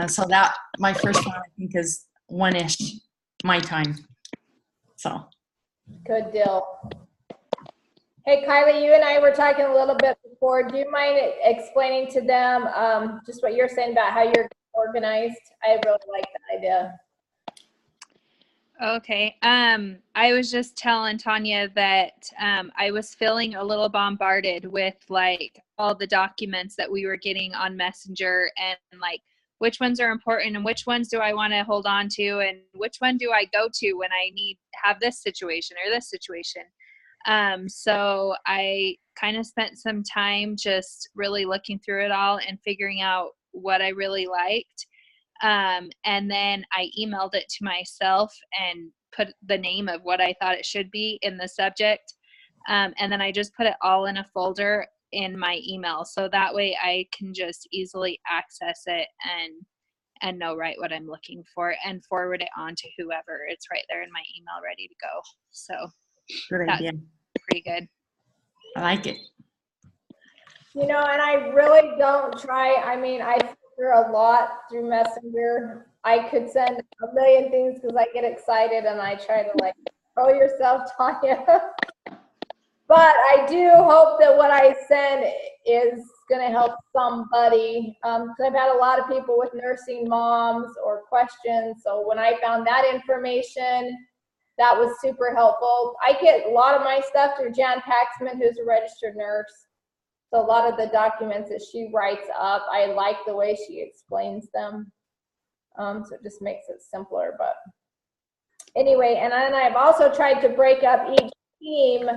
So that my first one I think is 1-ish my time. So Good deal. Hey, Kylie, you and I were talking a little bit before. Do you mind explaining to them just what you're saying about how you're organized? I really like that idea. Okay. I was just telling Tanya that I was feeling a little bombarded with like all the documents that we were getting on Messenger, and like which ones are important and which ones do I want to hold on to and which one do I go to when I have this situation or this situation. So I kind of spent some time just really looking through it all and figuring out what I really liked. And then I emailed it to myself and put the name of what I thought it should be in the subject. And then I just put it all in a folder in my email. So that way I can just easily access it and know right what I'm looking for and forward it on to whoever. It's right there in my email ready to go. So good idea. Pretty good. I like it. You know, and I really don't try. I mean, I filter a lot through Messenger. I could send a million things because I get excited and I try to like control yourself, Tanya. But I do hope that what I send is going to help somebody. Because I've had a lot of people with nursing moms or questions. So when I found that information, that was super helpful. I get a lot of my stuff through Jan Paxman, who's a registered nurse. So a lot of the documents that she writes up, I like the way she explains them. So it just makes it simpler. But anyway, and then I've also tried to break up each team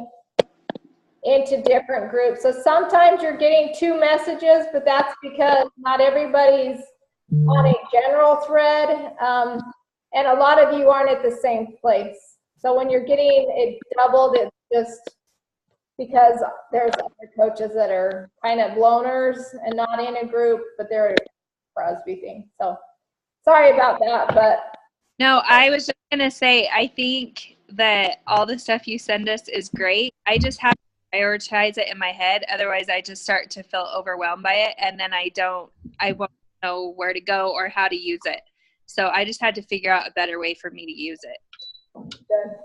into different groups. So sometimes you're getting 2 messages, but that's because not everybody's on a general thread. And a lot of you aren't at the same place. So when you're getting it doubled, it's just because there's other coaches that are kind of loners and not in a group, but they're a Crosby thing. So sorry about that, but. No, I was just going to say, I think that all the stuff you send us is great. I just have to prioritize it in my head. Otherwise, I just start to feel overwhelmed by it. And then I won't know where to go or how to use it. So I just had to figure out a better way for me to use it. Good.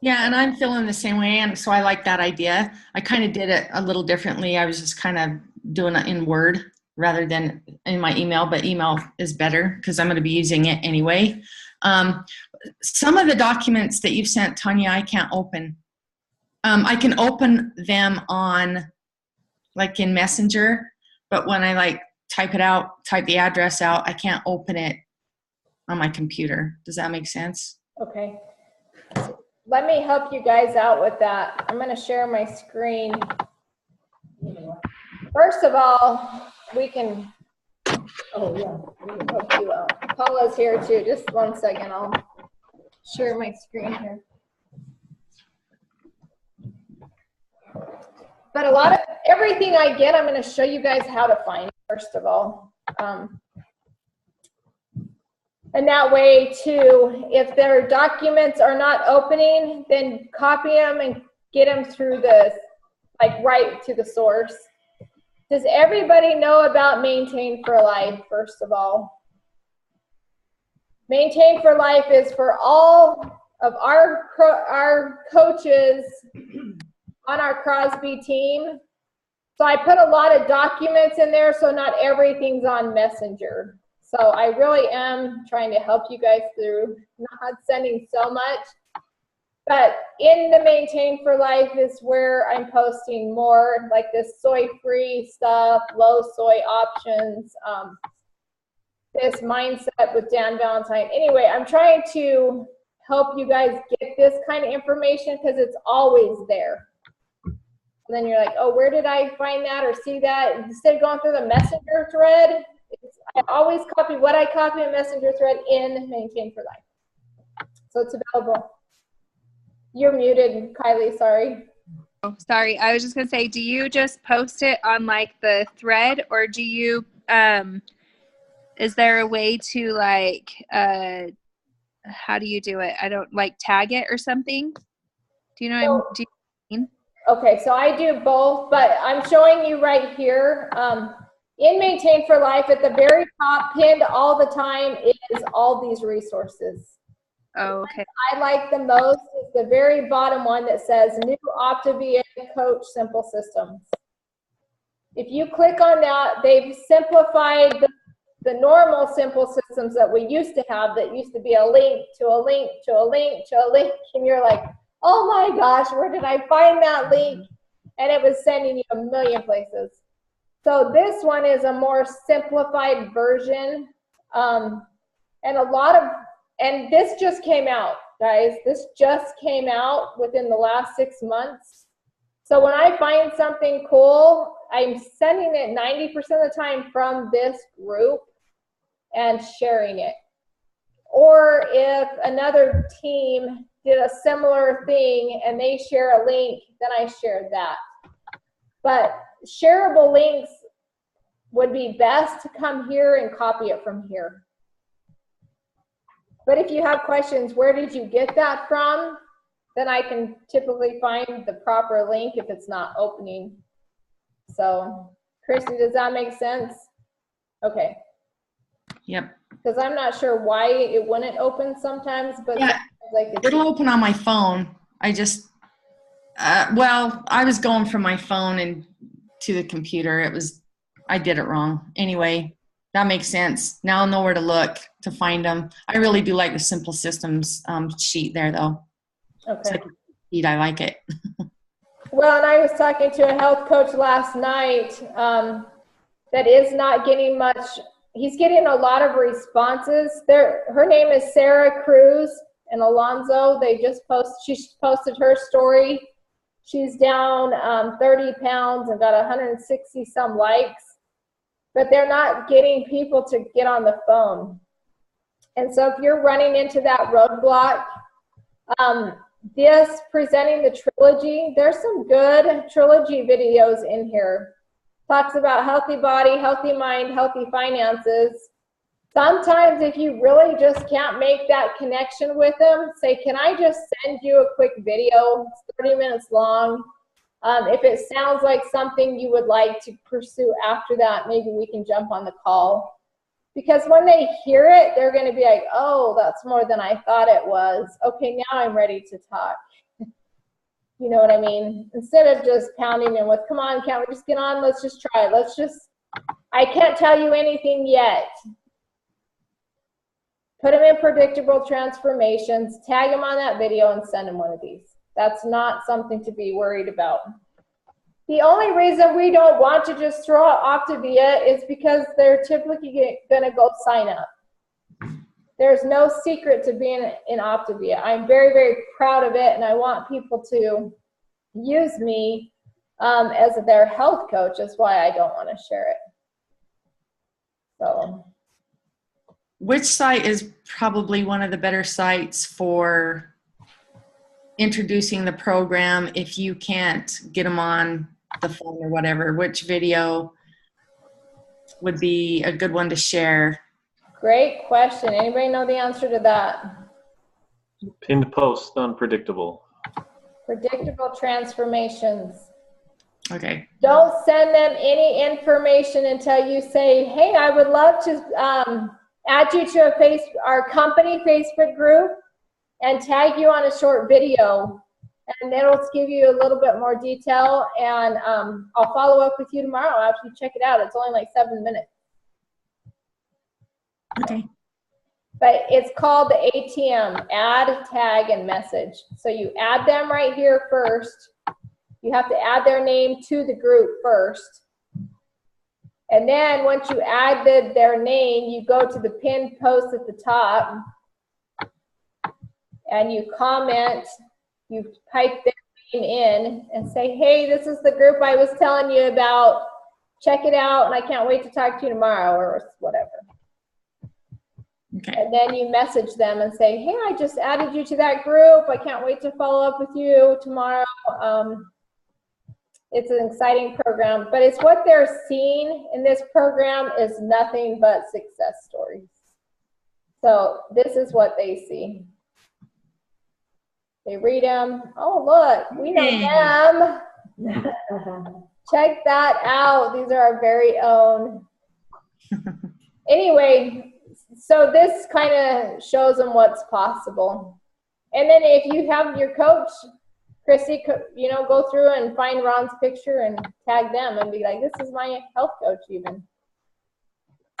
Yeah, and I'm feeling the same way, and so I like that idea. I kind of did it a little differently. I was just kind of doing it in Word rather than in my email, but email is better because I'm going to be using it anyway. Some of the documents that you've sent, Tanya, I can't open. I can open them on, like in Messenger, but when I like type the address out, I can't open it on my computer. Does that make sense? Okay. Let me help you guys out with that. I'm going to share my screen. First of all, we can help you out. Paula's here too. Just one second. I'll share my screen here. But everything I get, I'm going to show you guys how to find it, first of all. And that way too, if their documents are not opening, then copy them and get them through right to the source. Does everybody know about Maintain for Life, first of all? Maintain for Life is for all of our coaches on our Crosby team. So I put a lot of documents in there, so not everything's on Messenger. So I really am trying to help you guys through not sending so much. But in the Maintain for Life is where I'm posting more, like this soy-free stuff, low soy options, this mindset with Dan Valentine. Anyway, I'm trying to help you guys get this kind of information because it's always there. And then you're like, oh, where did I find that or see that? Instead of going through the Messenger thread, I always copy what I copy in Messenger thread in Maintain for Life. So it's available. You're muted, Kylie, sorry. Oh, sorry. I was just going to say, do you just post it on like the thread, or do you, is there a way to like, how do you do it? I don't like tag it or something. Do you know what I mean? Okay, so I do both, but I'm showing you right here. In Maintain for Life, at the very top, pinned all the time, is all these resources. Oh, okay. I like the most is the very bottom one that says New Optavia Coach Simple Systems. If you click on that, they've simplified the normal simple systems that we used to have, that used to be a link to a link to a link to a link, and you're like, oh my gosh, where did I find that link? And it was sending you a million places. So this one is a more simplified version. And this just came out, guys. This just came out within the last 6 months. So when I find something cool, I'm sending it 90% of the time from this group and sharing it. Or if another team did a similar thing and they share a link, then I share that. But shareable links would be best to come here and copy it from here. But if you have questions, where did you get that from? Then I can typically find the proper link if it's not opening. So, Christy, does that make sense? Okay. Yep. Because I'm not sure why it wouldn't open sometimes, but Yeah, like it'll open on my phone. I just, well, I was going from my phone and to the computer. I did it wrong. Anyway, that makes sense. Now I'll know where to look to find them. I really do like the Simple Systems sheet there, though. Okay. I like it. Well, and I was talking to a health coach last night that is not getting much. He's getting a lot of responses. Her name is Sarah Cruz and Alonzo. She posted her story. She's down 30 pounds and got 160 some likes, but they're not getting people to get on the phone. And so if you're running into that roadblock, this presenting the trilogy, there's some good trilogy videos in here. Talks about healthy body, healthy mind, healthy finances. Sometimes if you really just can't make that connection with them, say, can I just send you a quick video? It's 30 minutes long. If it sounds like something you would like to pursue after that, maybe we can jump on the call. Because when they hear it, they're going to be like, oh, that's more than I thought it was. Okay, now I'm ready to talk. You know what I mean? Instead of just pounding in with, come on, can't we just get on? Let's just try it. I can't tell you anything yet. Put them in predictable transformations, tag them on that video, and send them one of these. That's not something to be worried about. The only reason we don't want to just throw out Optavia is because they're typically going to go sign up. There's no secret to being in Optavia. I'm very, very proud of it, and I want people to use me as their health coach. That's why I don't want to share it. So, which site is probably one of the better sites for introducing the program if you can't get them on the phone or whatever? Which video would be a good one to share? Great question. Anybody know the answer to that? Pinned post on Predictable. Predictable transformations. Okay. Don't send them any information until you say, hey, I would love to add you to our company Facebook group and tag you on a short video. And then it'll give you a little bit more detail. And I'll follow up with you tomorrow after you check it out. It's only like 7 minutes. Okay. But it's called the ATM, add, tag, and message. So you add them right here first. You have to add their name to the group first. And then once you add their name, you go to the pinned post at the top and you comment, you type their name in and say, hey, this is the group I was telling you about. Check it out, and I can't wait to talk to you tomorrow, or whatever. Okay. And then you message them and say, hey, I just added you to that group. I can't wait to follow up with you tomorrow. It's an exciting program, but it's what they're seeing in this program is nothing but success stories. So this is what they see. They read them. Oh, look, we know them. Check that out. These are our very own. Anyway, so this kind of shows them what's possible. And then if you have your coach, Christy, you know, go through and find Ron's picture and tag them and be like, this is my health coach even.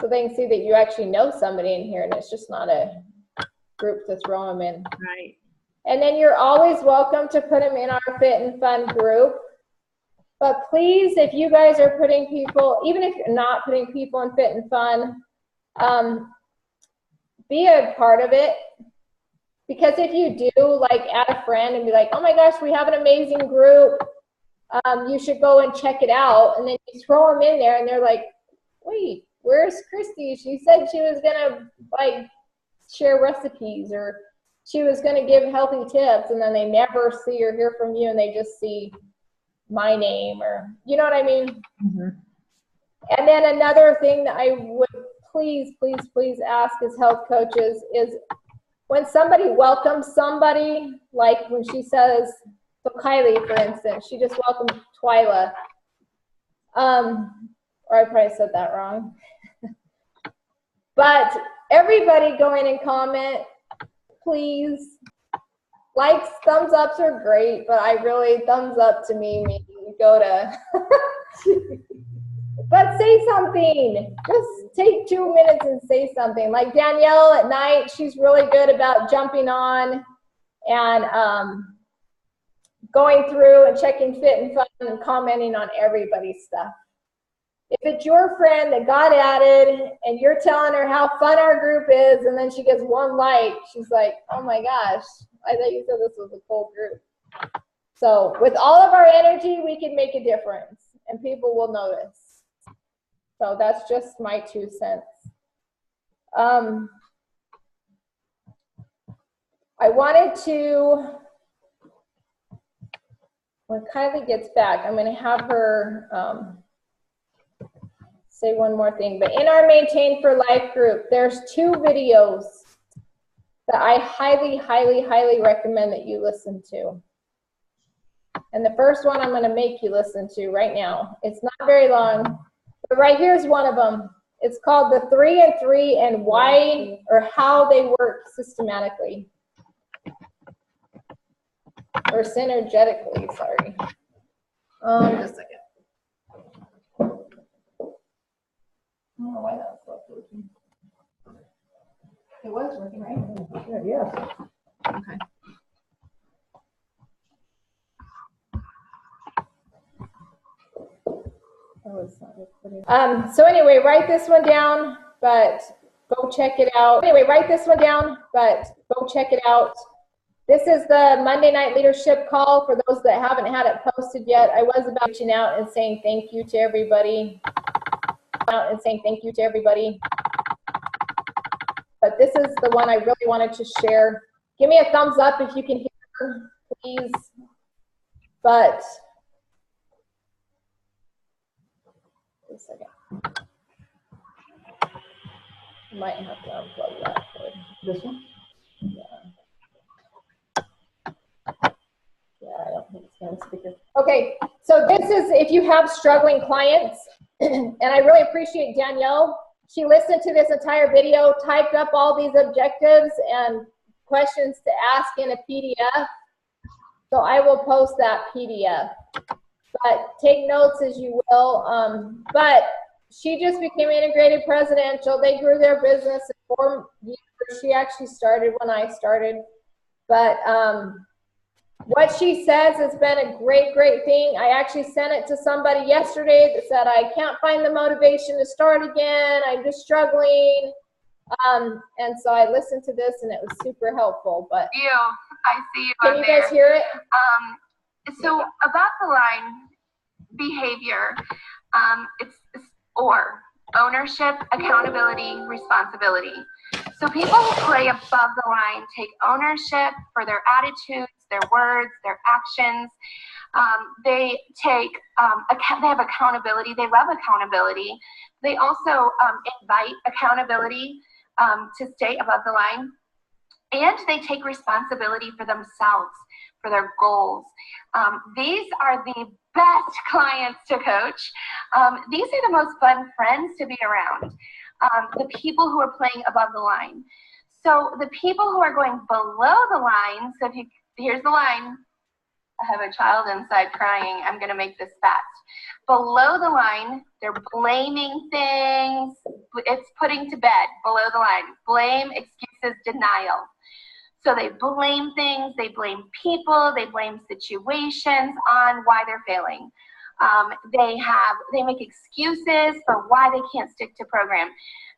So they can see that you actually know somebody in here and it's just not a group to throw them in. Right. And then you're always welcome to put them in our Fit and Fun group. But please, if you guys are putting people, even if you're not putting people in Fit and Fun, be a part of it. Because if you do, like add a friend and be like, oh my gosh, we have an amazing group. You should go and check it out. And then you throw them in there and they're like, wait, where's Christy? She said she was gonna like share recipes or she was gonna give healthy tips, and then they never see or hear from you and they just see my name, or you know what I mean? Mm-hmm. And then another thing that I would please ask as health coaches is when somebody welcomes somebody, like when she says, so Kylie, for instance, she just welcomed Twyla. Or I probably said that wrong. But everybody go in and comment, please. Likes, thumbs ups are great, but I really, thumbs up to me means you go to, but say something. Just take 2 minutes and say something. Like Danielle at night, she's really good about jumping on and going through and checking Fit and Fun and commenting on everybody's stuff. If it's your friend that got added and you're telling her how fun our group is and then she gets one like, she's like, oh my gosh, I thought you said this was a cool group. So with all of our energy, we can make a difference and people will notice. So that's just my 2 cents. I wanted to, when Kylie gets back, I'm going to have her say one more thing. But in our Maintain for Life group, there's 2 videos that I highly recommend that you listen to. And the first one I'm going to make you listen to right now. It's not very long, but right here's one of them. It's called the 3 and 3 and why or how they work systematically. Or synergetically, sorry. Just a second. I don't know why that was working. It was working, right? Yeah. Okay. Oh, it's not recording. So anyway, write this one down, but go check it out. Anyway, write this one down, but go check it out. This is the Monday Night Leadership Call for those that haven't had it posted yet. I was about reaching out and saying thank you to everybody. But this is the one I really wanted to share. Give me a thumbs up if you can hear, please. But wait a second. I might have to unplug that cord. This one? Yeah. Yeah, I don't think it's going to speaker. Okay, so this is if you have struggling clients, and I really appreciate Danielle. She listened to this entire video, typed up all these objectives and questions to ask in a PDF. So I will post that PDF. But take notes as you will. But she just became integrated presidential. They grew their business in 4 years. She actually started when I started. But what she says has been a great thing. I actually sent it to somebody yesterday that said, I can't find the motivation to start again. I'm just struggling. And so I listened to this and it was super helpful. But I see you. Can you guys hear it? So about the line behavior, it's or ownership, accountability, responsibility. So people who play above the line take ownership for their attitudes, their words, their actions. They take, they have accountability. They love accountability. They also invite accountability to stay above the line. And they take responsibility for themselves, for their goals. These are the best clients to coach. These are the most fun friends to be around. The people who are playing above the line. So the people who are going below the line, so here's the line. I have a child inside crying. I'm going to make this fast. Below the line, they're blaming things. It's putting to bed below the line. Blame, excuses, denial. So they blame things, they blame people, they blame situations on why they're failing. They make excuses for why they can't stick to program.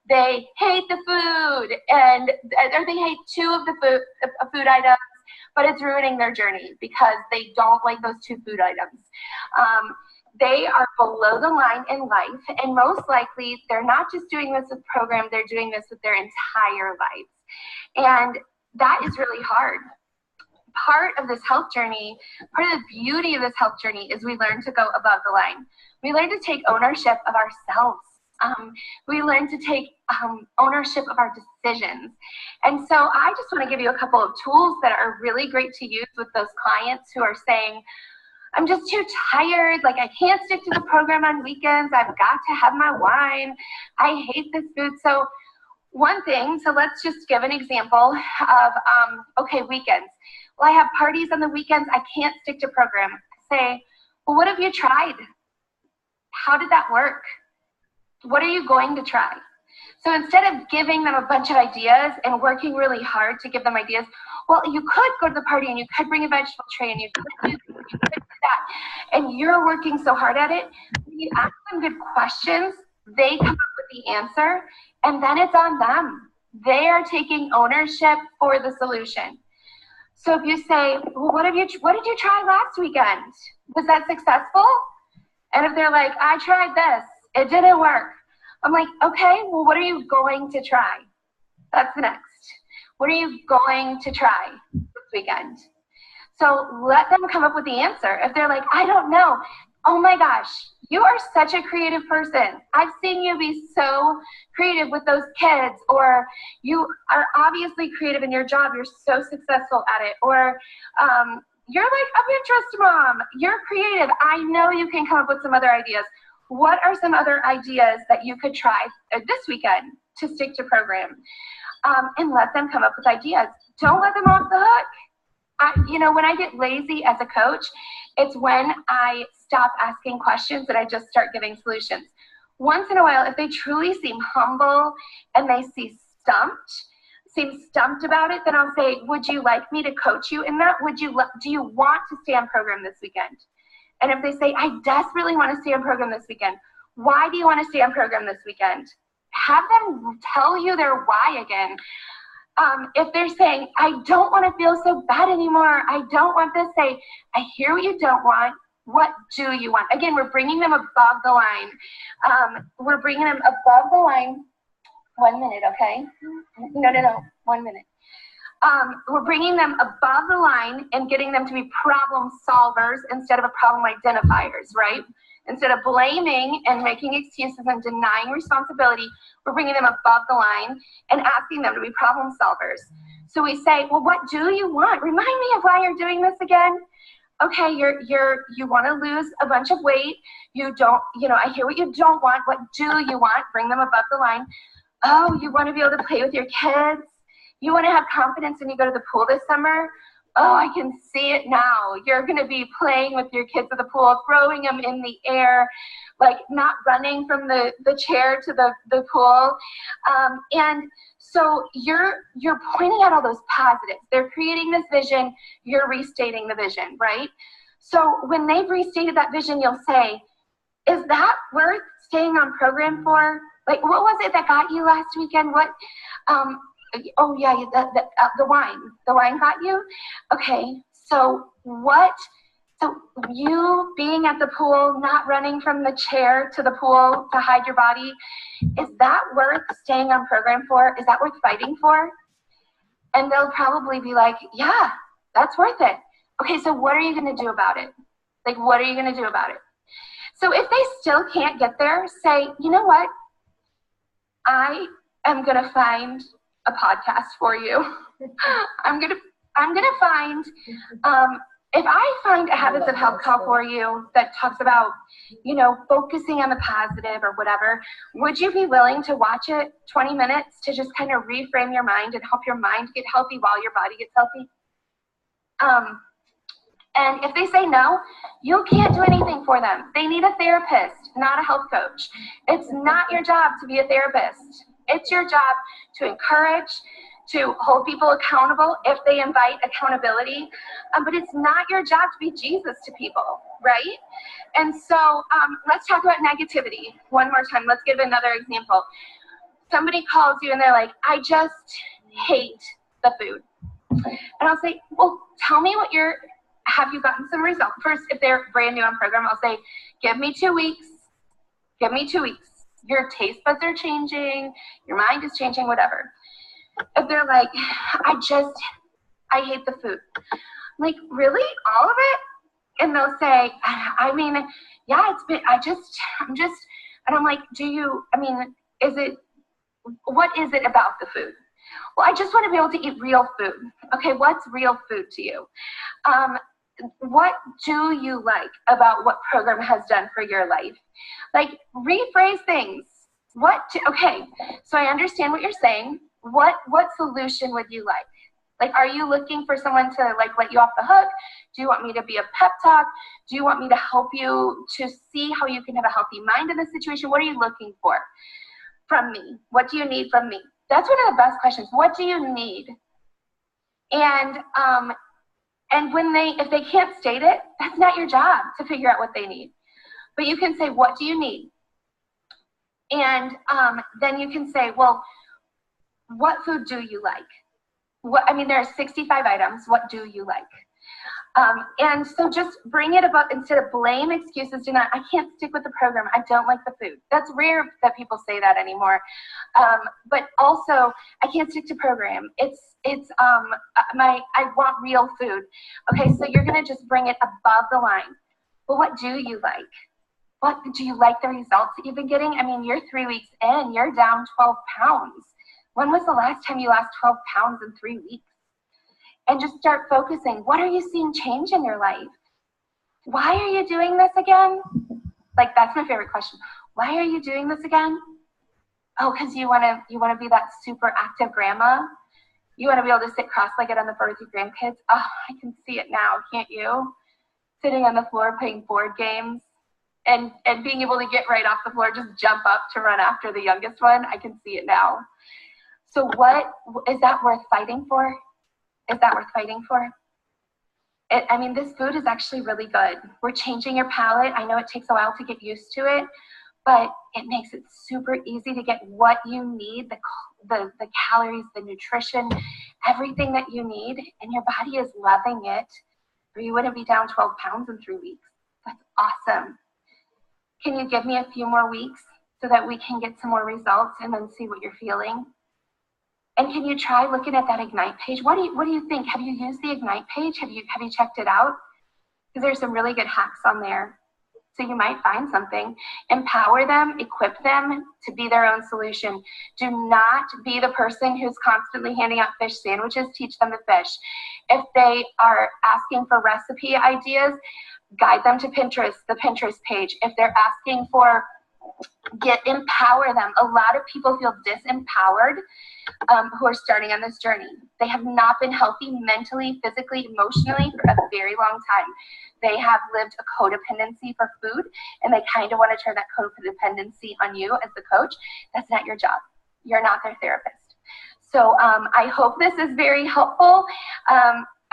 They hate the food, or they hate two of the food items, but it's ruining their journey because they don't like those two food items. They are below the line in life, and most likely they're not just doing this with program, they're doing this with their entire lives. And that is really hard. Part of this health journey, part of the beauty of this health journey is we learn to go above the line. We learn to take ownership of ourselves. We learn to take ownership of our decisions. And so I just want to give you a couple of tools that are really great to use with those clients who are saying, I'm just too tired, like I can't stick to the program on weekends, I've got to have my wine, I hate this food. So one thing, so let's just give an example of, okay, weekends. Well, I have parties on the weekends, I can't stick to program. Say, well, what have you tried? How did that work? What are you going to try? So instead of giving them a bunch of ideas and working really hard to give them ideas, well, you could go to the party and you could bring a vegetable tray and you could do this, you could do that, and you're working so hard at it. When you ask them good questions, they come up with the answer, and then it's on them. They are taking ownership for the solution. So if you say, well, what did you try last weekend? Was that successful? And if they're like, I tried this, it didn't work. I'm like, okay, well, what are you going to try? That's the next. What are you going to try this weekend? So let them come up with the answer. If they're like, I don't know. Oh my gosh, you are such a creative person. I've seen you be so creative with those kids, or you are obviously creative in your job. You're so successful at it. Or you're like a Pinterest mom. You're creative. I know you can come up with some other ideas. What are some other ideas that you could try this weekend to stick to program? And let them come up with ideas. Don't let them off the hook. When I get lazy as a coach, it's when I stop asking questions and I just start giving solutions. Once in a while, if they truly seem humble and they seem stumped about it, then I'll say, would you like me to coach you in that? Do you want to stay on program this weekend? And if they say, I desperately want to stay on program this weekend, why do you want to stay on program this weekend? Have them tell you their why again. If they're saying, I don't want to feel so bad anymore, I don't want this, say, I hear what you don't want. What do you want? Again, we're bringing them above the line. We're bringing them above the line. 1 minute, okay? No, 1 minute. We're bringing them above the line and getting them to be problem solvers instead of a problem identifiers, right? Instead of blaming and making excuses and denying responsibility, we're bringing them above the line and asking them to be problem solvers. So we say, well, what do you want? Remind me of why you're doing this again. Okay, you want to lose a bunch of weight. You don't, I hear what you don't want. What do you want? Bring them above the line. Oh, you want to be able to play with your kids? You want to have confidence when you go to the pool this summer? Oh, I can see it now. You're going to be playing with your kids at the pool, throwing them in the air, like not running from the chair to the pool. And so you're pointing out all those positives. They're creating this vision. You're restating the vision, right? So when they've restated that vision, you'll say, is that worth staying on program for? Like, what was it that got you last weekend? What? Oh yeah, the wine. The wine got you? Okay, so what? So you being at the pool, not running from the chair to the pool to hide your body, is that worth staying on program for? Is that worth fighting for? And they'll probably be like, yeah, that's worth it. Okay, so what are you gonna do about it? Like, what are you gonna do about it? So if they still can't get there, say, you know what? I am gonna find a podcast for you. I'm gonna find if I find a Habits of Health call for you that talks about, focusing on the positive or whatever, would you be willing to watch it 20 minutes to just kind of reframe your mind and help your mind get healthy while your body gets healthy? And if they say no, you can't do anything for them. They need a therapist, not a health coach. It's not your job to be a therapist. It's your job to encourage, to hold people accountable if they invite accountability. But it's not your job to be Jesus to people, right? And so let's talk about negativity one more time. Let's give another example. Somebody calls you and they're like, I just hate the food. And I'll say, well, tell me have you gotten some results? First, if they're brand new on program, I'll say, give me 2 weeks. Give me 2 weeks. Your taste buds are changing. Your mind is changing, whatever. If they're like, I hate the food. I'm like, really? All of it? And they'll say, I mean, yeah, and I'm like, what is it about the food? Well, I just want to be able to eat real food. Okay, what's real food to you? What do you like about what program has done for your life? Like, rephrase things. Okay, so I understand what you're saying. What solution would you like? Like, are you looking for someone to let you off the hook? Do you want me to be a pep talk? Do you want me to help you to see how you can have a healthy mind in this situation? What are you looking for from me? What do you need from me? That's one of the best questions. What do you need? And if they can't state it, that's not your job to figure out what they need. But you can say, what do you need? And then you can say, well, what food do you like? There are 65 items. What do you like? And so just bring it about, instead of blame, excuses, I can't stick with the program. I don't like the food. That's rare that people say that anymore. But also, I can't stick to program. I want real food. Okay, so you're gonna just bring it above the line. Well, what do you like? Do you like the results that you've been getting? You're 3 weeks in, you're down 12 pounds. When was the last time you lost 12 pounds in 3 weeks? And just start focusing. What are you seeing change in your life? Why are you doing this again? That's my favorite question. Why are you doing this again? Oh, because you wanna be that super active grandma. You wanna be able to sit cross-legged on the floor with your grandkids. Oh, I can see it now, can't you? Sitting on the floor playing board games and being able to get right off the floor, just jump up to run after the youngest one. I can see it now. So is that worth fighting for? Is that worth fighting for? This food is actually really good. We're changing your palate. I know it takes a while to get used to it, but it makes it super easy to get what you need, the calories, the nutrition, everything that you need, and your body is loving it, or you wouldn't be down 12 pounds in 3 weeks. That's awesome. Can you give me a few more weeks so that we can get some more results and then see what you're feeling? And can you try looking at that Ignite page? What do you think? Have you used the Ignite page? Have you checked it out? Because there's some really good hacks on there. So you might find something. Empower them, equip them to be their own solution. Do not be the person who's constantly handing out fish sandwiches. Teach them to fish. If they are asking for recipe ideas, guide them to Pinterest, the Pinterest page. If they're asking for empower them. A lot of people feel disempowered who are starting on this journey. They have not been healthy mentally, physically, emotionally for a very long time. They have lived a codependency for food, and they kind of want to turn that codependency on you as the coach. That's not your job. You're not their therapist. So I hope this is very helpful.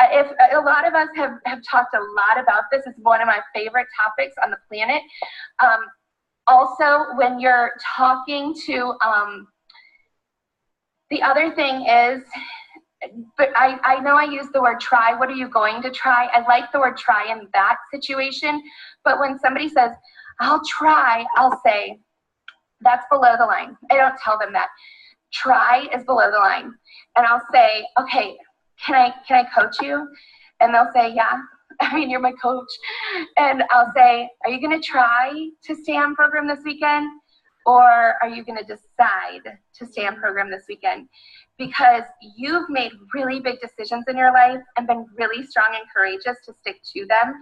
If a lot of us have talked a lot about this, it's one of my favorite topics on the planet. Also, when you're talking to, the other thing is, but I know I use the word try. What are you going to try? I like the word try in that situation. But when somebody says, I'll try, I'll say, that's below the line. I don't tell them that. Try is below the line. And I'll say, okay, can I coach you? And they'll say, yeah. You're my coach. And I'll say, are you going to try to stay on program this weekend? or are you going to decide to stay on program this weekend? Because you've made really big decisions in your life and been really strong and courageous to stick to them.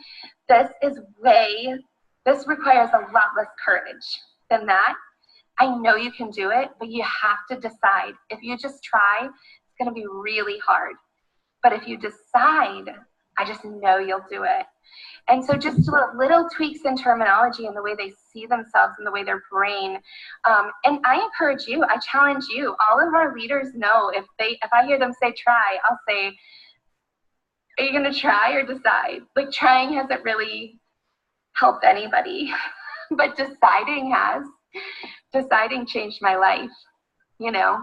This requires a lot less courage than that. I know you can do it, but you have to decide. If you just try, it's going to be really hard. But if you decide, I just know you'll do it. And so just little tweaks in terminology and the way they see themselves and the way their brain. And I encourage you, I challenge you, all of our leaders know if I hear them say try, I'll say, are you going to try or decide? Like trying hasn't really helped anybody, but deciding has. Deciding changed my life, you know.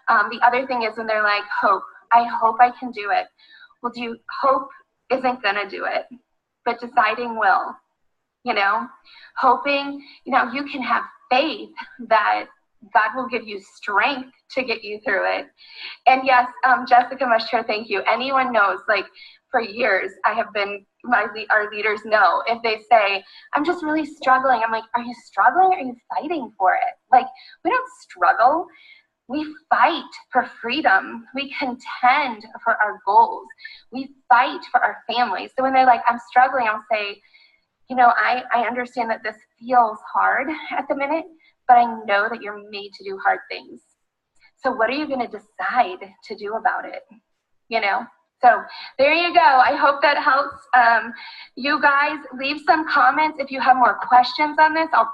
The other thing is when they're like, hope, I hope I can do it. Well, hope isn't gonna do it, but deciding will, you know. Hoping, you know, you can have faith that God will give you strength to get you through it. And yes, Jessica Mushro, thank you. Anyone knows, like for years, our leaders know if they say, I'm just really struggling. I'm like, are you struggling? Or are you fighting for it? Like, we don't struggle. We fight for freedom. We contend for our goals. We fight for our families. So when they're like, I'm struggling, I'll say, you know, I understand that this feels hard at the minute, but I know that you're made to do hard things. So what are you going to decide to do about it? You know? So there you go. I hope that helps. You guys leave some comments if you have more questions on this. I'll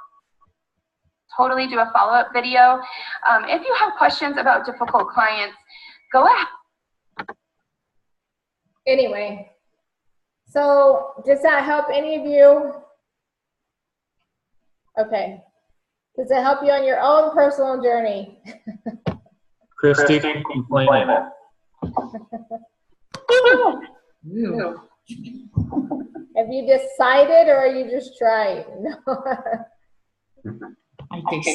totally do a follow-up video. If you have questions about difficult clients, go ahead. Anyway, so does that help any of you? Okay. Does it help you on your own personal journey? Christy, complain it. Have you decided or are you just trying? I think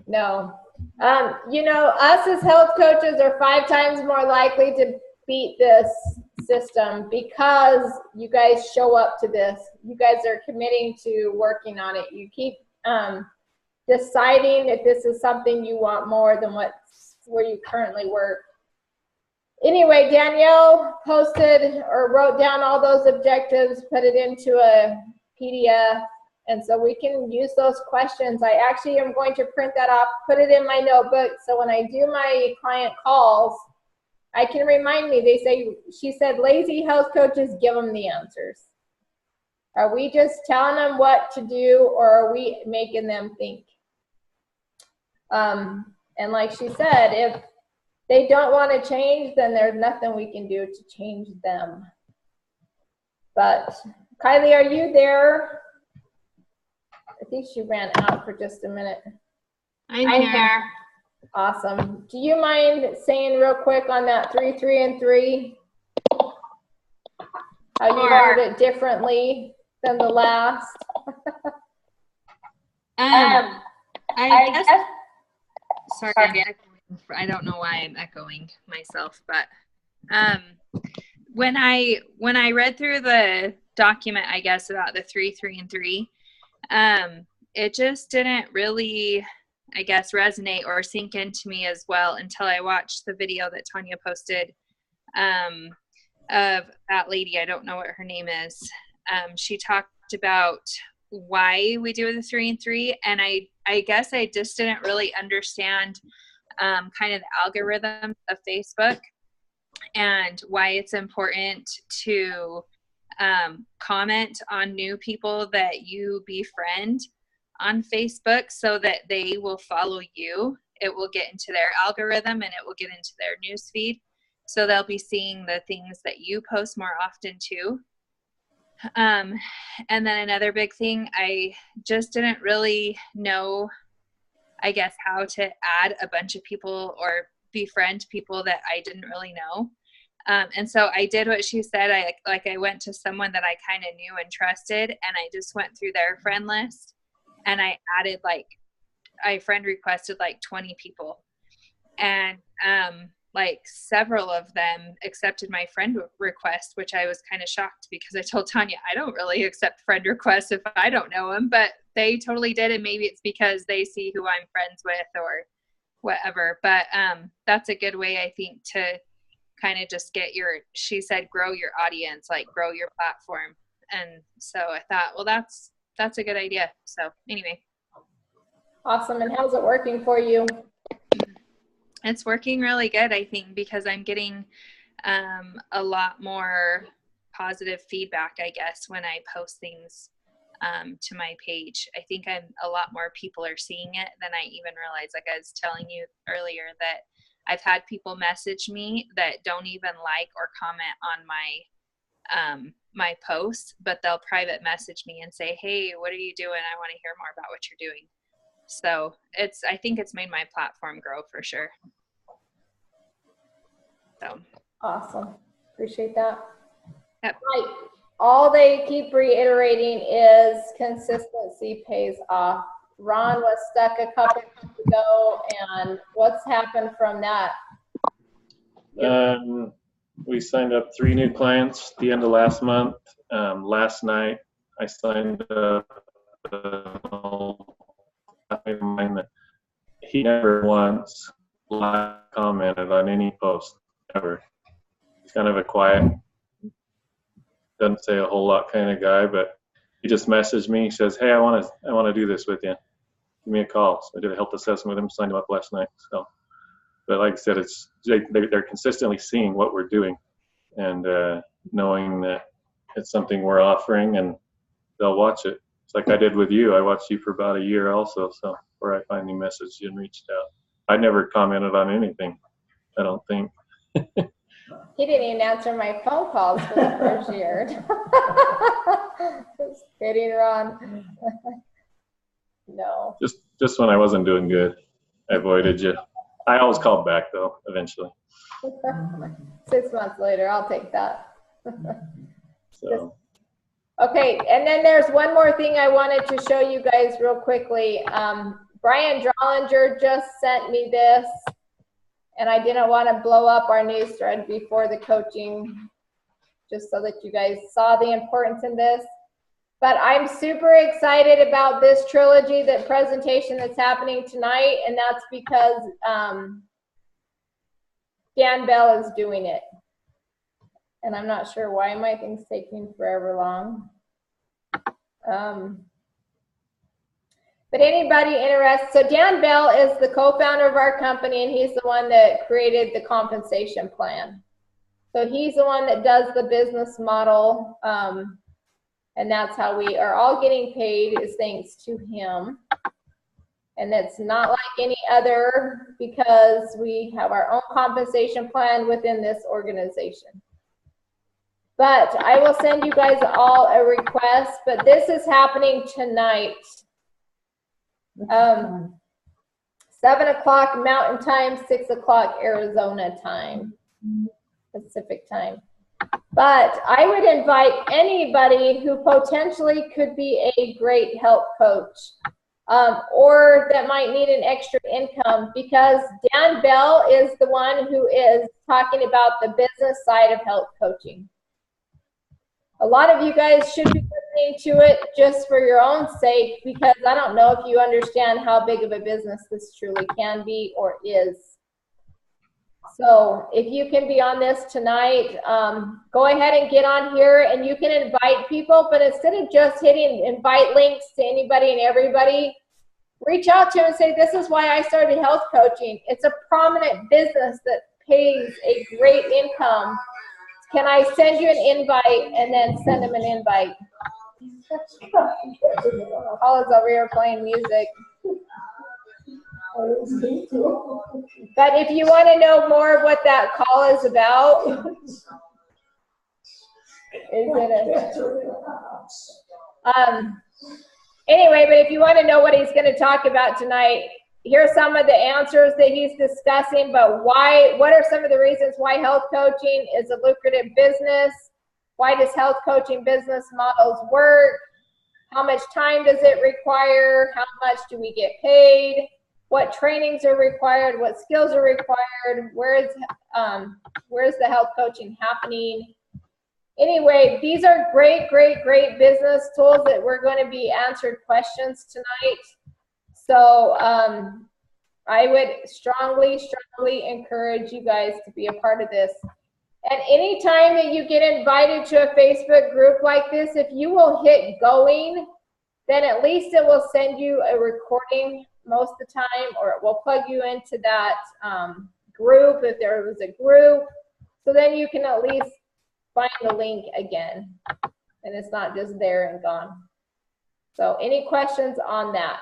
No. You know, us as health coaches are 5 times more likely to beat this system because you guys show up to this. You guys are committing to working on it. You keep deciding if this is something you want more than where you currently work. Anyway, Danielle posted or wrote down all those objectives, put it into a PDF, and so we can use those questions. I actually am going to print that off, put it in my notebook, so when I do my client calls, I can remind me. She said, lazy health coaches, give them the answers. Are we just telling them what to do, or are we making them think? And like she said, if they don't want to change, then there's nothing we can do to change them. But Kylie, are you there? I think she ran out for just a minute. I'm here. Awesome. Do you mind saying real quick on that 3, 3, and 3? How you wrote it differently than the last? I guess. Sorry, I don't know why I'm echoing myself, but when I read through the document, I guess about the 3, 3, and 3, it just didn't really, I guess, resonate or sink into me as well until I watched the video that Tanya posted of that lady. I don't know what her name is. She talked about why we do the 3 and 3, and I guess I just didn't really understand kind of the algorithm of Facebook and why it's important to comment on new people that you befriend on Facebook so that they will follow you. It will get into their algorithm and it will get into their news feed. So they'll be seeing the things that you post more often too. And then another big thing, I just didn't really know, I guess, how to add a bunch of people or befriend people that I didn't really know. And so I did what she said. I went to someone that I kind of knew and trusted, and I just went through their friend list and I added I friend requested 20 people. And like several of them accepted my friend request, which I was kind of shocked because I told Tanya, I don't really accept friend requests if I don't know them, but they totally did. And maybe it's because they see who I'm friends with or whatever. But that's a good way, I think, to kind of just get she said, grow your audience, like grow your platform. And so I thought, well, that's a good idea. So anyway. Awesome. And how's it working for you? It's working really good, I think, because I'm getting a lot more positive feedback, I guess, when I post things to my page. I think a lot more people are seeing it than I even realized. Like I was telling you earlier, that I've had people message me that don't even like or comment on my posts, but they'll private message me and say, hey, what are you doing? I want to hear more about what you're doing. So I think it's made my platform grow for sure. So Awesome. Appreciate that. Yep. Right. All they keep reiterating is consistency pays off. Ron was stuck a couple months ago, and what's happened from that? We signed up 3 new clients at the end of last month. Last night, I signed up he never once commented on any post ever. He's kind of a quiet, doesn't say a whole lot kind of guy, but he just messaged me. He says, hey, I want to do this with you. Give me a call. So I did a health assessment with him, signed him up last night. So, but like I said, they're consistently seeing what we're doing and knowing that it's something we're offering, and they'll watch it. It's like I did with you. I watched you for about a year also, so where I finally messaged you and reached out. I never commented on anything, I don't think. He didn't even answer my phone calls for the first year. Just kidding, Ron. No. Just when I wasn't doing good, I avoided you. I always called back though, eventually. 6 months later, I'll take that. So. Okay, and then there's one more thing I wanted to show you guys real quickly. Brian Drollinger just sent me this, and I didn't want to blow up our news thread before the coaching, just so that you guys saw the importance in this. But I'm super excited about this trilogy, that presentation that's happening tonight, and that's because Dan Bell is doing it. And I'm not sure why my thing's taking forever long. But anybody interested? So Dan Bell is the co-founder of our company, and he's the one that created the compensation plan. So he's the one that does the business model, and that's how we are all getting paid, is thanks to him. And it's not like any other, because we have our own compensation plan within this organization. But I will send you guys all a request, but this is happening tonight. 7 o'clock Mountain Time, 6 o'clock Arizona time, Pacific time. But I would invite anybody who potentially could be a great health coach, or that might need an extra income, because Dan Bell is the one who is talking about the business side of health coaching. A lot of you guys should be listening to it just for your own sake, because I don't know if you understand how big of a business this truly can be or is. So if you can be on this tonight, go ahead and get on here, and you can invite people, but instead of just hitting invite links to anybody and everybody, reach out to them and say, this is why I started health coaching. It's a prominent business that pays a great income. Can I send you an invite? And then send them an invite. Paula's over here playing music. But if you want to know more of what that call is about, anyway, but if you want to know what he's going to talk about tonight, here's some of the answers that he's discussing. But what are some of the reasons why health coaching is a lucrative business? Why does health coaching business models work? How much time does it require? How much do we get paid? what trainings are required, what skills are required, where's the health coaching happening. Anyway, these are great business tools that we're going to be answered questions tonight. So I would strongly encourage you guys to be a part of this. And anytime that you get invited to a Facebook group like this, if you will hit going, then at least it will send you a recording most of the time, or it will plug you into that group if there was a group. So then you can at least find the link again, and it's not just there and gone. So any questions on that?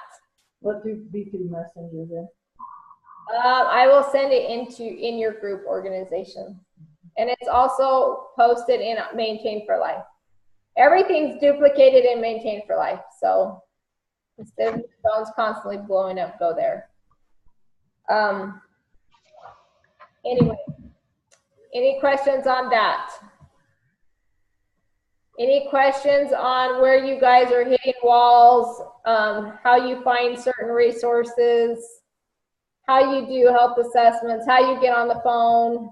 What do be through Messenger then? I will send it in your group organization. And it's also posted in Maintain for Life. Everything's duplicated in Maintain for Life. So instead of your phones constantly blowing up, go there. Anyway, any questions on that? Any questions on where you guys are hitting walls, how you find certain resources, how you do health assessments, how you get on the phone?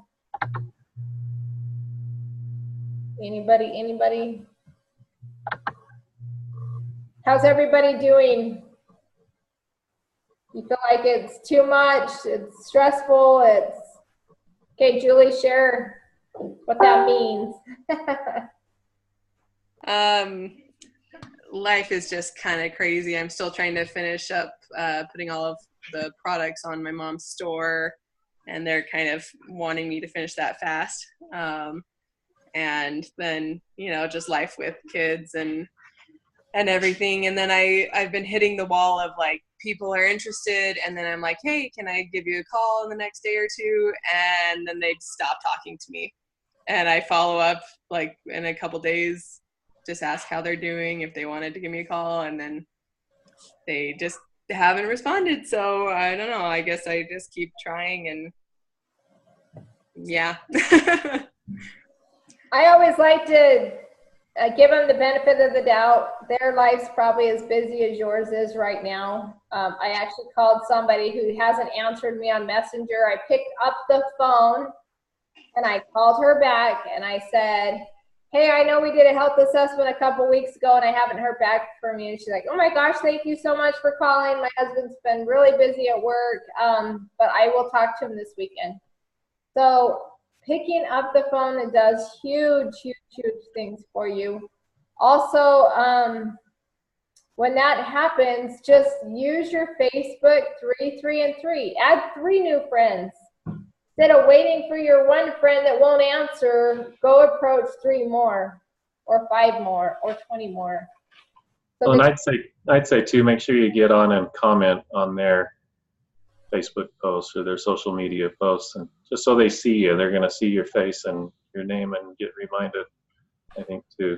Anybody? How's everybody doing? You feel like it's too much, it's stressful, it's... Okay, Julie, share what that means. Life is just kind of crazy. I'm still trying to finish up putting all of the products on my mom's store, and they're kind of wanting me to finish that fast. And then, you know, just life with kids and everything. And then I've been hitting the wall of like, people are interested, and then I'm like, hey, can I give you a call in the next day or two? And then they'd stop talking to me. And I follow up like in a couple days, just ask how they're doing, if they wanted to give me a call, and then they just haven't responded. So I don't know, I guess I just keep trying, and yeah. I always like to give them the benefit of the doubt. Their life's probably as busy as yours is right now. I actually called somebody who hasn't answered me on Messenger. I picked up the phone and I called her back and I said, hey, I know we did a health assessment a couple weeks ago and I haven't heard back from you. And she's like, oh my gosh, thank you so much for calling. My husband's been really busy at work, but I will talk to him this weekend. So picking up the phone, it does huge things for you. Also, when that happens, just use your Facebook 3, and 3. Add 3 new friends. Instead of waiting for your one friend that won't answer, go approach 3 more, or 5 more, or 20 more. So and I'd say too, make sure you get on and comment on their Facebook posts or their social media posts, and just so they see you, they're going to see your face and your name and get reminded. I think to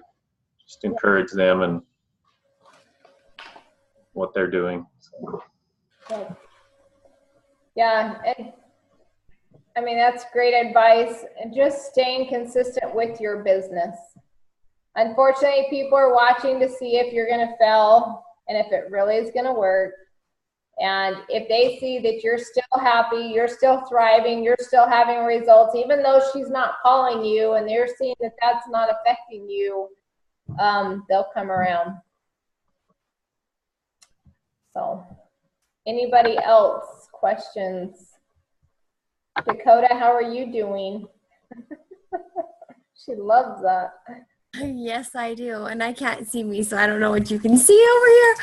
just encourage them and what they're doing. So. Yeah, and I mean, that's great advice, and just staying consistent with your business. Unfortunately, people are watching to see if you're going to fail and if it really is going to work. And if they see that you're still happy, you're still thriving, you're still having results, even though she's not calling you, and they're seeing that that's not affecting you, they'll come around. So, anybody else? Questions? Dakota, how are you doing? She loves that. Yes, I do. And I can't see me, so I don't know what you can see over here.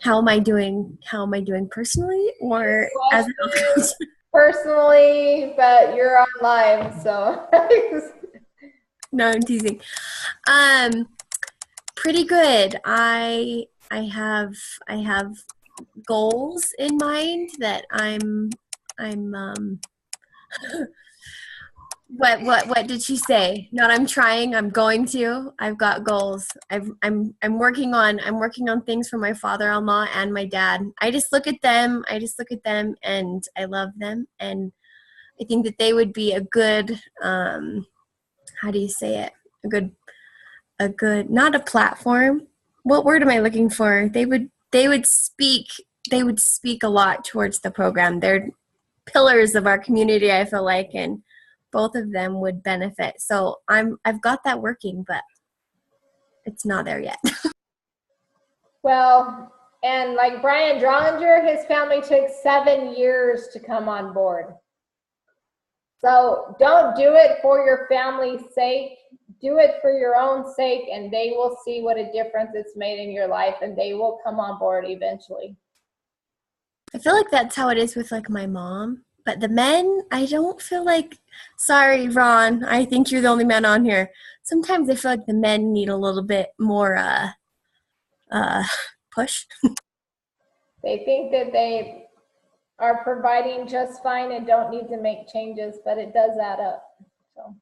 How am I doing? How am I doing personally, or as a coach? Personally, but you're on live, so. No, I'm teasing. Pretty good. I have goals in mind that I'm what did she say? Not I'm trying, I'm going to. I've got goals. I'm working on things for my father-in-law and my dad. I just look at them and I love them, and I think that they would be a good how do you say it? A good not a platform. What word am I looking for? They would speak would speak a lot towards the program. They're pillars of our community, I feel like, and both of them would benefit. So I've got that working, but it's not there yet. Well, and like Brian Drollinger, his family took 7 years to come on board. So don't do it for your family's sake. Do it for your own sake, and they will see what a difference it's made in your life, and they will come on board eventually. I feel like that's how it is with like my mom. But the men, I don't feel like, sorry, Ron, I think you're the only man on here. Sometimes I feel like the men need a little bit more push. They think that they are providing just fine and don't need to make changes, but it does add up. So,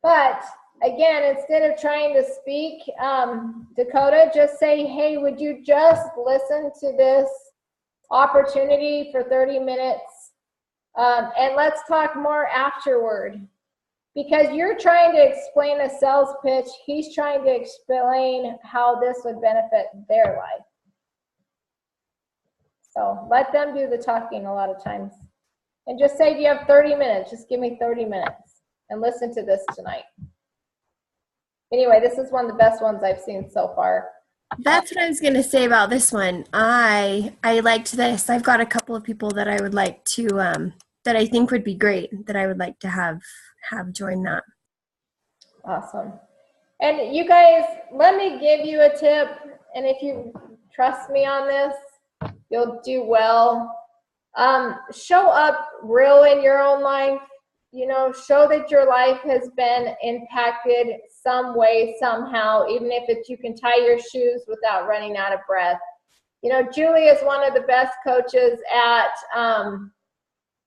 but again, instead of trying to speak, Dakota, just say, hey, would you just listen to this opportunity for 30 minutes? And let's talk more afterward. Because you're trying to explain a sales pitch, he's trying to explain how this would benefit their life. So let them do the talking a lot of times. And just say, do you have 30 minutes? Just give me 30 minutes and listen to this tonight. Anyway, this is one of the best ones I've seen so far. That's what I was going to say about this one. I liked this. I've got a couple of people that I would like to, that I think would be great, that I would like to have join that. Awesome. And you guys, let me give you a tip. And if you trust me on this, you'll do well. Show up real in your own life. You know, show that your life has been impacted some way, somehow, even if it's you can tie your shoes without running out of breath. You know, Julie is one of the best coaches at,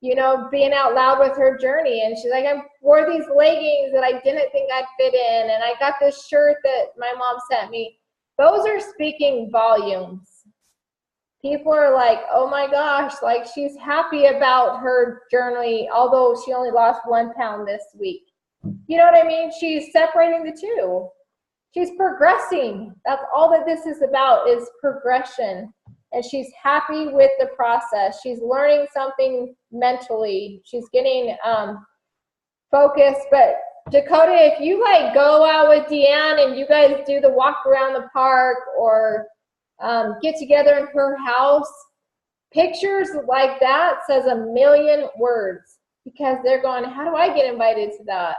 you know, being out loud with her journey. And she's like, I wore these leggings that I didn't think I'd fit in. And I got this shirt that my mom sent me. Those are speaking volumes. People are like, oh my gosh, like she's happy about her journey, although she only lost 1 pound this week. You know what I mean? She's separating the two. She's progressing. That's all that this is about, is progression. And she's happy with the process. She's learning something mentally. She's getting focused. But Dakota, if you like go out with Deanne and you guys do the walk around the park or get together in her house, pictures like that says 1,000,000 words, because they're going, how do I get invited to that?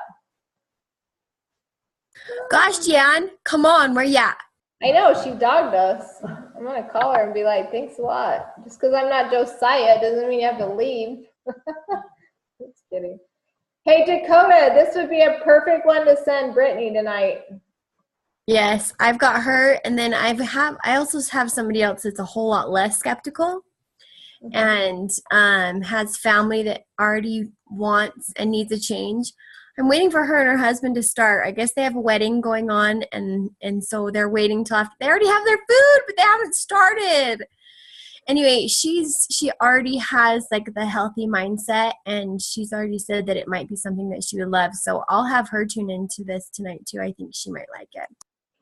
Gosh, Jan, come on, where you at? I know, she dogged us. I'm going to call her and be like, thanks a lot. Just because I'm not Josiah doesn't mean you have to leave. Just kidding. Hey, Dakota, this would be a perfect one to send Brittany tonight. Yes, I've got her, and then I also have somebody else that's a whole lot less skeptical, and has family that already wants and needs a change. I'm waiting for her and her husband to start. I guess they have a wedding going on, and so they're waiting till after. They already have their food, but they haven't started. Anyway, she already has like the healthy mindset, and she's already said that it might be something that she would love. So I'll have her tune into this tonight too. I think she might like it.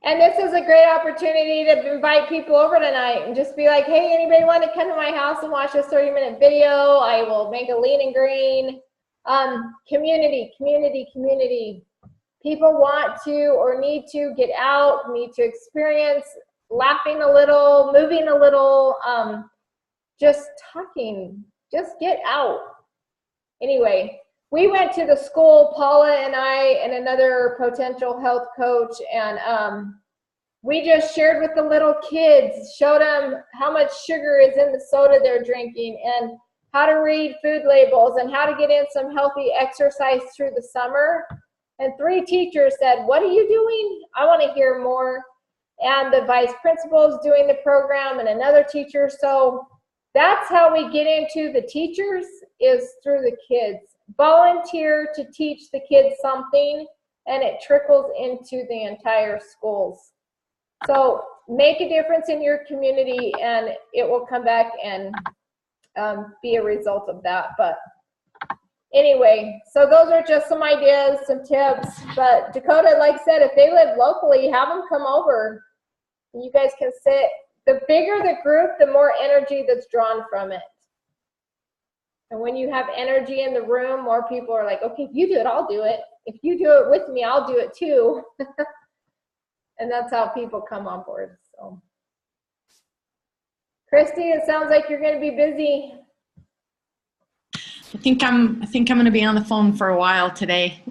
And this is a great opportunity to invite people over tonight and just be like, hey, anybody want to come to my house and watch this 30-minute video? I will make a lean and green. Community. People want to or need to get out, need to experience laughing a little, moving a little, just talking, just get out. Anyway, we went to the school, Paula and I and another potential health coach, and we just shared with the little kids, showed them how much sugar is in the soda they're drinking and how to read food labels and how to get in some healthy exercise through the summer. And 3 teachers said, what are you doing? I want to hear more. And the vice principal is doing the program and another teacher. So that's how we get into the teachers, is through the kids. Volunteer to teach the kids something, and it trickles into the entire schools. So make a difference in your community, and it will come back and be a result of that. But anyway, so those are just some ideas, some tips. But Dakota, like I said, if they live locally, have them come over. You guys can sit, the bigger the group, the more energy that's drawn from it. And when you have energy in the room, more people are like, okay, if you do it, I'll do it. If you do it with me, I'll do it too. And that's how people come on board. So, Christy, it sounds like you're going to be busy. I think I'm going to be on the phone for a while today.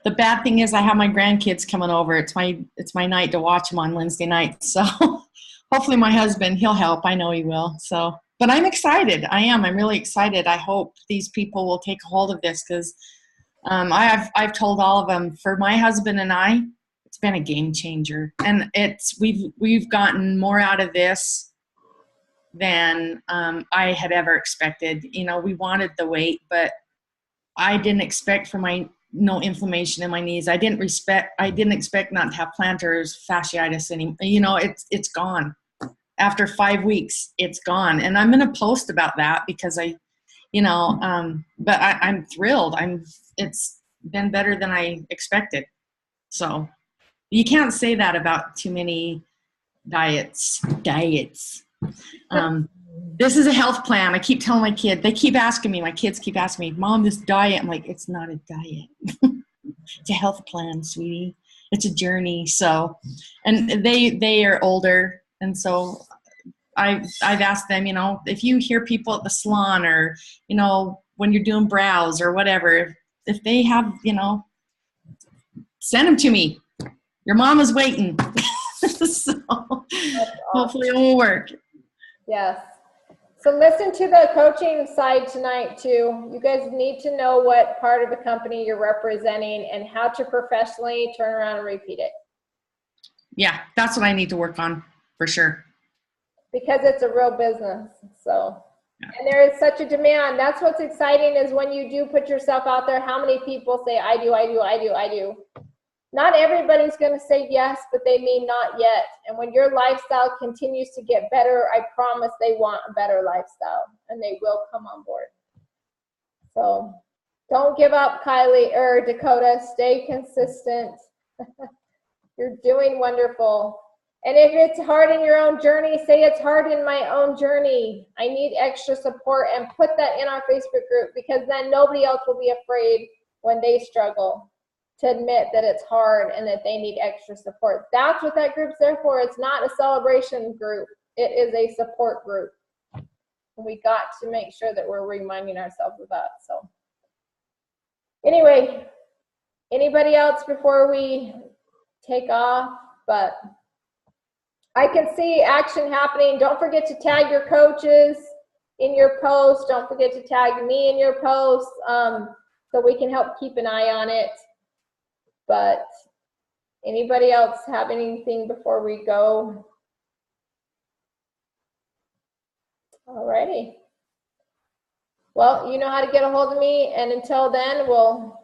The bad thing is I have my grandkids coming over. It's my night to watch them on Wednesday night. So hopefully my husband, he'll help. I know he will. So, but I'm excited. I'm really excited. I hope these people will take hold of this because I've told all of them, for my husband and I, it's been a game changer. And we've gotten more out of this than I had ever expected. You know, we wanted the weight, but I didn't expect for no inflammation in my knees. I didn't expect not to have plantar fasciitis anymore. You know, it's gone. After 5 weeks, it's gone. And I'm going to post about that because but I'm thrilled. It's been better than I expected. So you can't say that about too many diets. This is a health plan. I keep telling my kids, my kids keep asking me, Mom, this diet. I'm like, it's not a diet. It's a health plan, sweetie. It's a journey. So, and they are older. And so I've asked them, if you hear people at the salon or, when you're doing brows or whatever, if they have, send them to me. Your mom is waiting. So hopefully it will work. Yes. So listen to the coaching side tonight too. You guys need to know what part of the company you're representing and how to professionally turn around and repeat it. Yeah, that's what I need to work on for sure. Because it's a real business. So, and there is such a demand. That's what's exciting is when you do put yourself out there, how many people say, I do. Not everybody's going to say yes, but they mean not yet. And when your lifestyle continues to get better, I promise they want a better lifestyle and they will come on board. So don't give up, Kylie or Dakota. Stay consistent. You're doing wonderful. And if it's hard in your own journey, say it's hard in my own journey. I need extra support, and put that in our Facebook group, because then nobody else will be afraid when they struggle to admit that it's hard and that they need extra support. That's what that group's there for. It's not a celebration group. It is a support group. And we got to make sure that we're reminding ourselves of that. So anyway, anybody else before we take off? But I can see action happening. Don't forget to tag your coaches in your posts. Don't forget to tag me in your posts so we can help keep an eye on it. But anybody else have anything before we go? Alrighty. Well, you know how to get a hold of me, and until then, we'll